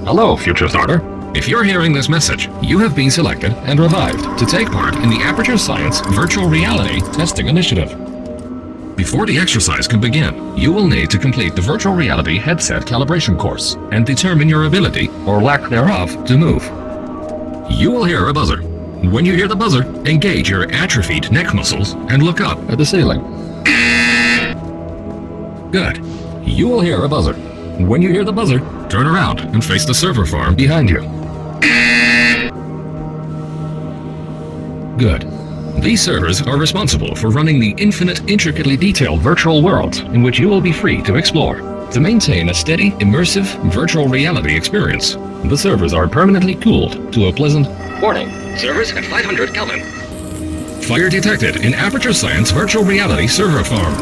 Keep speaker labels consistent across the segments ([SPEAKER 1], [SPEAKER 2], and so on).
[SPEAKER 1] Hello, future starter. If you're hearing this message, you have been selected and revived to take part in the Aperture Science Virtual Reality Testing Initiative. Before the exercise can begin, you will need to complete the Virtual Reality Headset Calibration course and determine your ability, or lack thereof, to move. You will hear a buzzer. When you hear the buzzer, engage your atrophied neck muscles and look up at the ceiling. Good. You will hear a buzzer. When you hear the buzzer, turn around and face the server farm behind you. Good. These servers are responsible for running the infinite, intricately detailed virtual worlds in which you will be free to explore. To maintain a steady, immersive virtual reality experience, the servers are permanently cooled to a pleasant warning. Servers at 500 Kelvin. Fire detected in Aperture Science Virtual Reality Server Farm.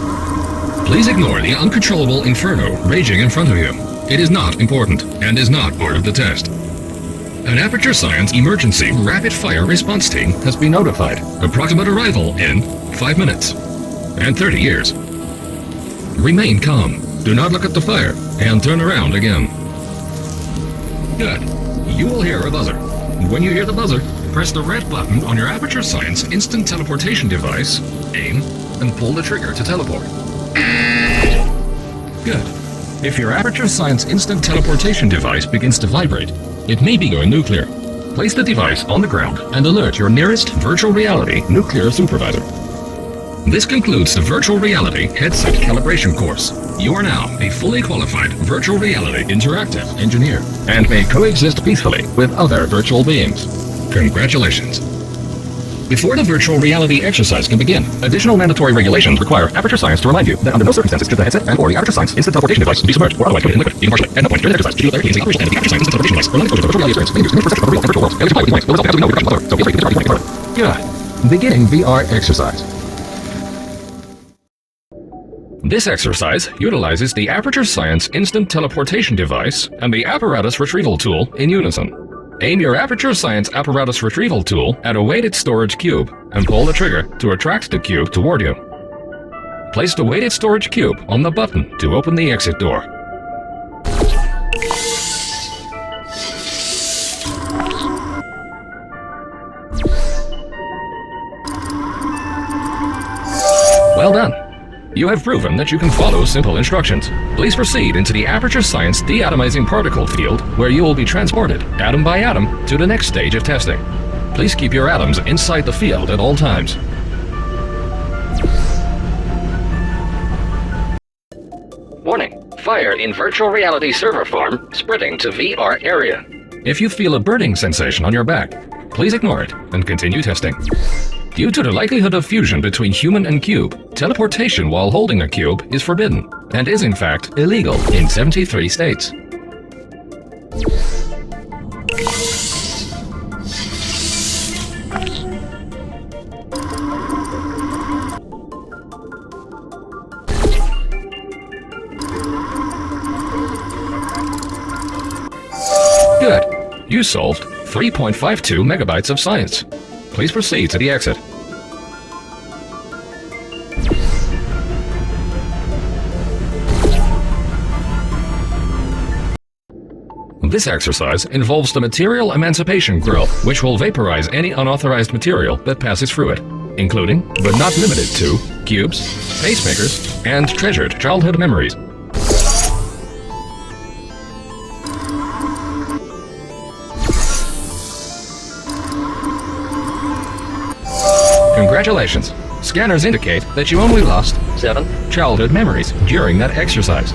[SPEAKER 1] Please ignore the uncontrollable inferno raging in front of you. It is not important and is not part of the test. An Aperture Science Emergency Rapid Fire Response Team has been notified. Approximate arrival in 5 minutes and 30 years. Remain calm. Do not look at the fire and turn around again. Good. You will hear a buzzer. When you hear the buzzer, press the red button on your Aperture Science instant teleportation device, aim, and pull the trigger to teleport. Good. If your Aperture Science instant teleportation device begins to vibrate, it may be going nuclear. Place the device on the ground and alert your nearest virtual reality nuclear supervisor. This concludes the Virtual Reality Headset Calibration course. You are now a fully qualified virtual reality interactive engineer and may coexist peacefully with other virtual beings. Congratulations. Before the virtual reality exercise can begin, additional mandatory regulations require Aperture Science to remind you that under no circumstances should the headset and/or the Aperture Science instant teleportation device be submerged or otherwise coated in liquid, even partially. At no point during the exercise should you declare the operation and the Aperture Science instant teleportation device or non-exposure to virtual reality experience may induce any perception of the real and virtual worlds. Failure to comply with these points will result in no repercussions whatsoever. So be ready to start Good. Beginning VR exercise. This exercise utilizes the Aperture Science instant teleportation device and the apparatus retrieval tool in unison. Aim your Aperture Science apparatus retrieval tool at a weighted storage cube and pull the trigger to attract the cube toward you. Place the weighted storage cube on the button to open the exit door. Well done. You have proven that you can follow simple instructions. Please proceed into the Aperture Science deatomizing particle field, where you will be transported, atom by atom, to the next stage of testing. Please keep your atoms inside the field at all times. Warning. Fire in virtual reality server farm spreading to VR area. If you feel a burning sensation on your back, please ignore it and continue testing. Due to the likelihood of fusion between human and cube, teleportation while holding a cube is forbidden and is in fact illegal in 73 states. Good. You solved 3.52 megabytes of science. Please proceed to the exit. This exercise involves the Material Emancipation Grill, which will vaporize any unauthorized material that passes through it, including, but not limited to, cubes, pacemakers, and treasured childhood memories. Congratulations! Scanners indicate that you only lost 7 childhood memories during that exercise.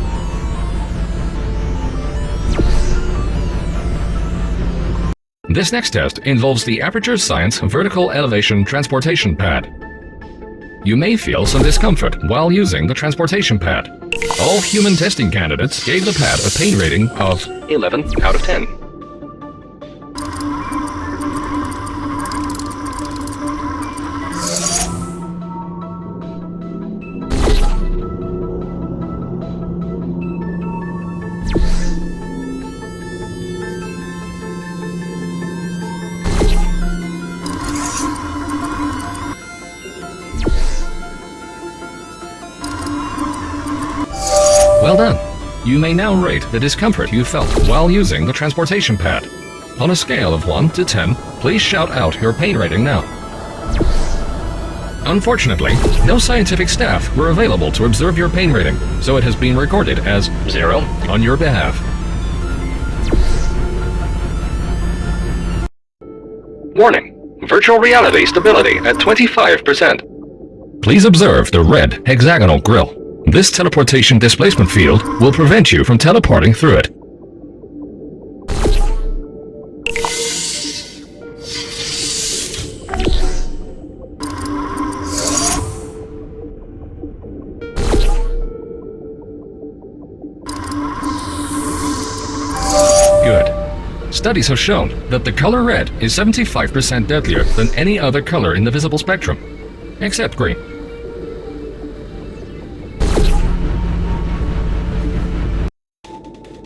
[SPEAKER 1] This next test involves the Aperture Science Vertical Elevation Transportation Pad. You may feel some discomfort while using the transportation pad. All human testing candidates gave the pad a pain rating of 11 out of 10. Well done. You may now rate the discomfort you felt while using the transportation pad. On a scale of 1 to 10, please shout out your pain rating now. Unfortunately, no scientific staff were available to observe your pain rating, so it has been recorded as 0 on your behalf. Warning: virtual reality stability at 25%. Please observe the red hexagonal grill. This teleportation displacement field will prevent you from teleporting through it. Good. Studies have shown that the color red is 75% deadlier than any other color in the visible spectrum, except green.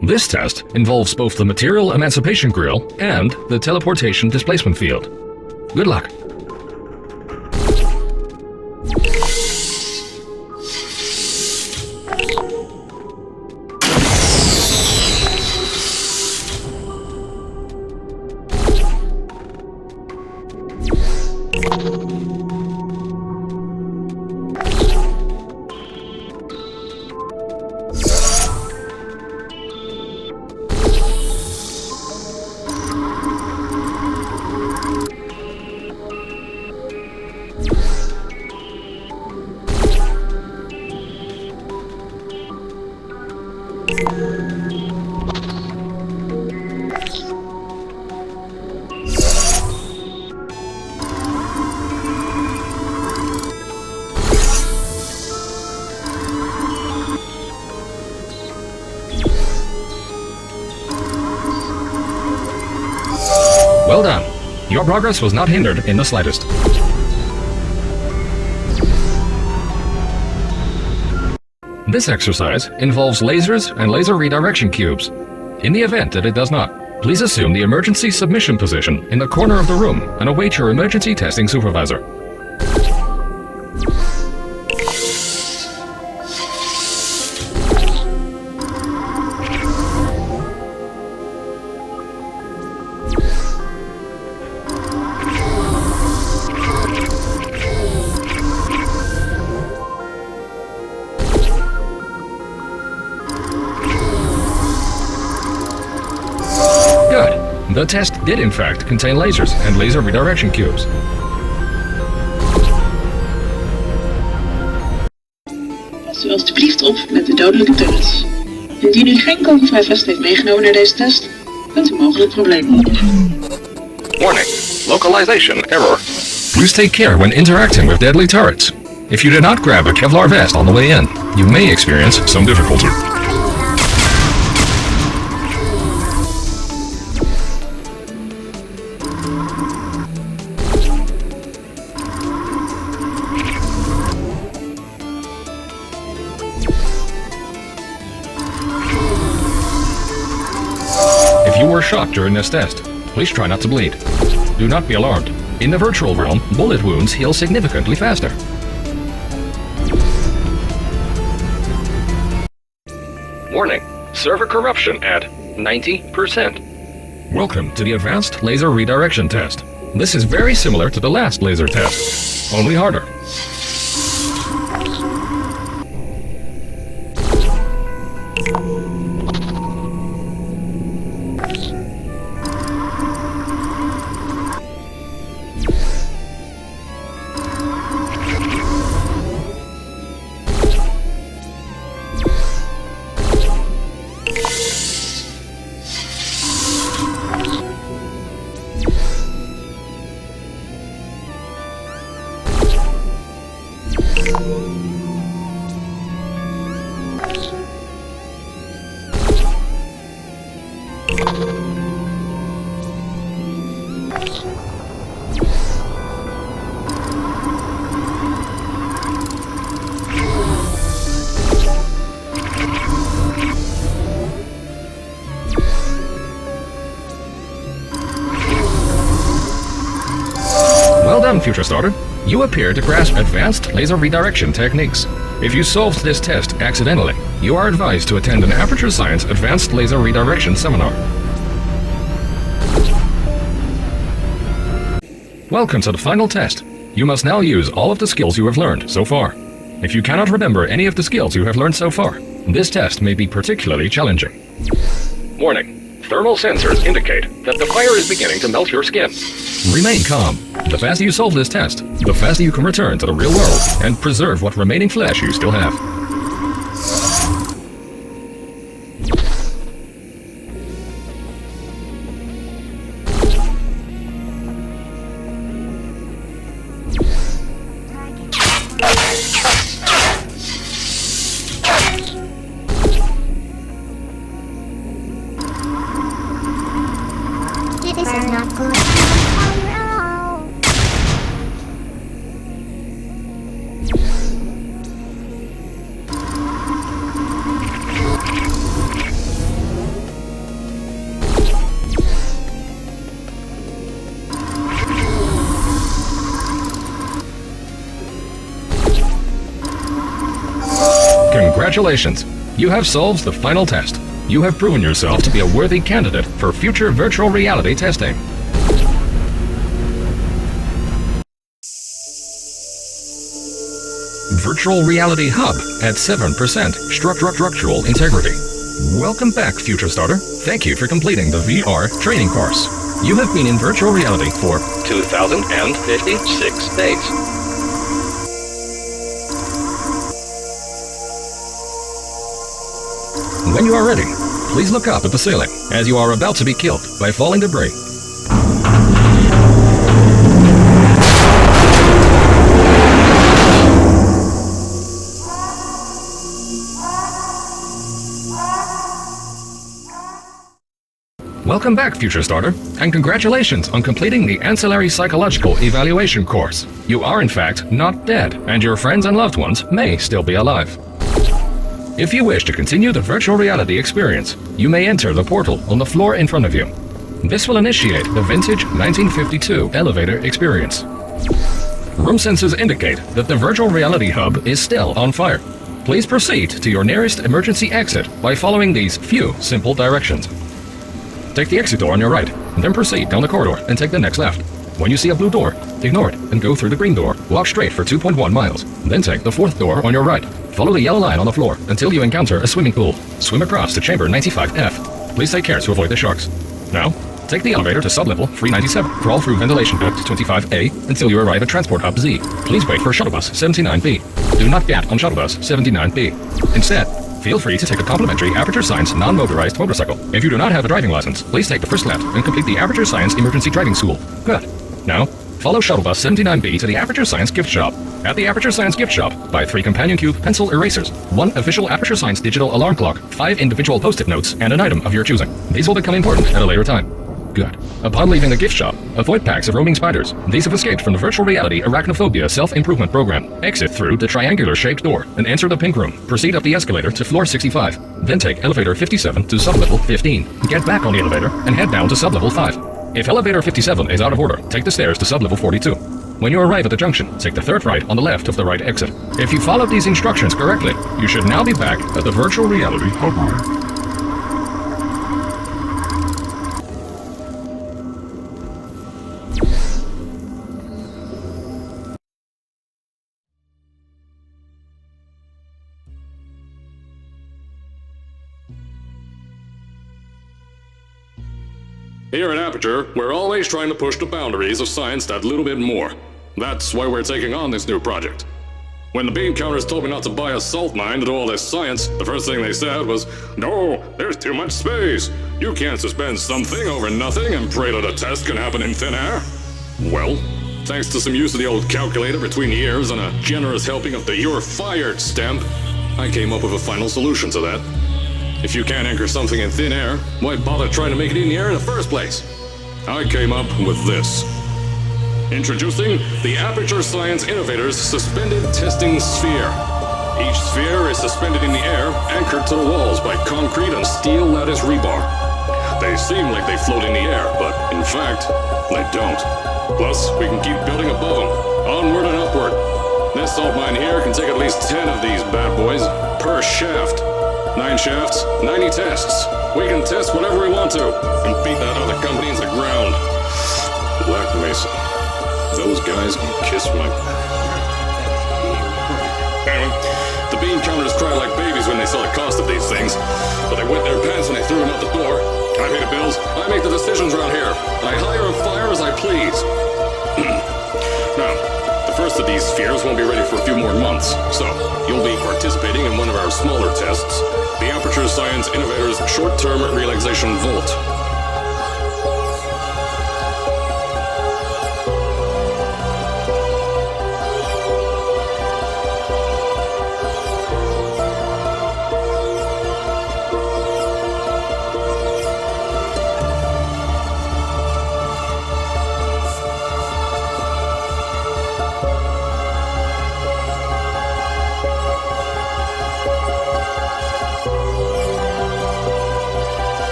[SPEAKER 1] This test involves both the material emancipation grill and the teleportation displacement field. Good luck. Well done. Your progress was not hindered in the slightest. This exercise involves lasers and laser redirection cubes. In the event that it does not, please assume the emergency submission position in the corner of the room and await your emergency testing supervisor. The test did in fact contain lasers and laser redirection cubes.
[SPEAKER 2] Past u alstublieft op met de dodelijke turrets. Indien u geen kogelvrij heeft meegenomen naar deze test, kunt u mogelijk problemen ondergaan.
[SPEAKER 1] Warning: localization error. Please take care when interacting with deadly turrets. If you did not grab a Kevlar vest on the way in, you may experience some difficulty. If you were shocked during this test, please try not to bleed. Do not be alarmed. In the virtual realm, bullet wounds heal significantly faster. Warning: server corruption at 90%. Welcome to the Advanced Laser Redirection Test. This is very similar to the last laser test, only harder. Well done, Future Starter. You appear to grasp advanced laser redirection techniques. If you solved this test accidentally, you are advised to attend an Aperture Science Advanced Laser Redirection Seminar. Welcome to the final test. You must now use all of the skills you have learned so far. If you cannot remember any of the skills you have learned so far, this test may be particularly challenging. Warning. Thermal sensors indicate that the fire is beginning to melt your skin. Remain calm. The faster you solve this test, the faster you can return to the real world and preserve what remaining flesh you still have.
[SPEAKER 3] This is not good.
[SPEAKER 1] Congratulations! You have solved the final test. You have proven yourself to be a worthy candidate for future virtual reality testing. Virtual Reality Hub at 7% structural integrity. Welcome back, Future Starter. Thank you for completing the VR training course. You have been in virtual reality for 2,056 days. When you are ready, please look up at the ceiling as you are about to be killed by falling debris. Welcome back, Future Starter, and congratulations on completing the Ancillary Psychological Evaluation course. You are in fact not dead, and your friends and loved ones may still be alive. If you wish to continue the virtual reality experience, you may enter the portal on the floor in front of you. This will initiate the vintage 1952 elevator experience. Room sensors indicate that the virtual reality hub is still on fire. Please proceed to your nearest emergency exit by following these few simple directions. Take the exit door on your right, then proceed down the corridor and take the next left. When you see a blue door, ignore it and go through the green door. Walk straight for 2.1 miles, then take the fourth door on your right. Follow the yellow line on the floor until you encounter a swimming pool. Swim across to chamber 95F. Please take care to avoid the sharks. Now, take the elevator to sublevel 397. Crawl through ventilation duct 25A until you arrive at transport hub Z. Please wait for shuttle bus 79B. Do not get on shuttle bus 79B. Instead, feel free to take a complimentary Aperture Science non-motorized motorcycle. If you do not have a driving license, please take the first left and complete the Aperture Science Emergency Driving School. Good. Now, follow shuttle bus 79B to the Aperture Science gift shop. At the Aperture Science gift shop, buy 3 companion cube pencil erasers, 1 official Aperture Science digital alarm clock, 5 individual post-it notes, and an item of your choosing. These will become important at a later time. Good. Upon leaving the gift shop, avoid packs of roaming spiders. These have escaped from the virtual reality arachnophobia self-improvement program. Exit through the triangular-shaped door and enter the pink room. Proceed up the escalator to floor 65. Then take elevator 57 to sublevel 15. Get back on the elevator and head down to sublevel 5. If elevator 57 is out of order, take the stairs to sublevel 42. When you arrive at the junction, take the third right on the left of the right exit. If you followed these instructions correctly, you should now be back at the virtual reality hub.
[SPEAKER 4] Here at Aperture, we're always trying to push the boundaries of science that little bit more. That's why we're taking on this new project. When the bean counters told me not to buy a salt mine to do all this science, the first thing they said was, "No, there's too much space. You can't suspend something over nothing and pray that a test can happen in thin air." Well, thanks to some use of the old calculator between the ears and a generous helping of the "you're fired" stamp, I came up with a final solution to that. If you can't anchor something in thin air, why bother trying to make it in the air in the first place? I came up with this. Introducing the Aperture Science Innovators Suspended Testing Sphere. Each sphere is suspended in the air, anchored to the walls by concrete and steel lattice rebar. They seem like they float in the air, but in fact, they don't. Plus, we can keep building above them, onward and upward. This salt mine here can take at least 10 of these bad boys per shaft. 9 shafts, 90 tests. We can test whatever we want to and beat that other company into the ground. Black Mesa. Those guys can kiss my... Anyway, the bean counters cry like babies when they saw the cost of these things, but they wet their pants when they threw them out the door. I pay the bills, I make the decisions around here, and I hire and fire as I please. Now, the first of these spheres won't be ready for a few more months, so you'll be participating in one of our smaller tests, the Aperture Science Innovator's Short-Term Relaxation Vault.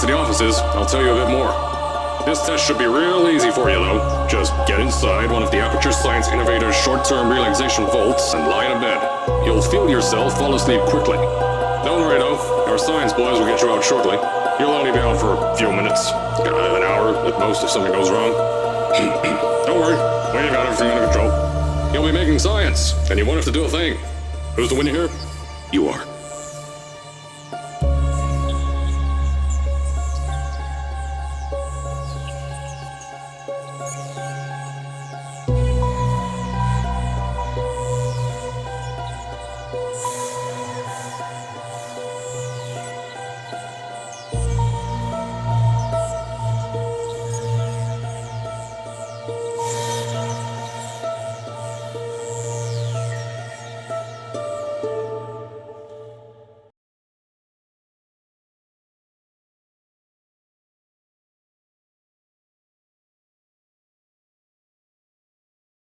[SPEAKER 4] To the offices, I'll tell you a bit more. This test should be real easy for you, though. Just get inside one of the Aperture Science Innovator's short-term relaxation vaults and lie in a bed. You'll feel yourself fall asleep quickly. Don't worry, though. Our science boys will get you out shortly. You'll only be out for a few minutes. An hour at most if something goes wrong. Don't worry. We got everything under control. You'll be making science, and you won't have to do a thing. Who's the winner here? You are.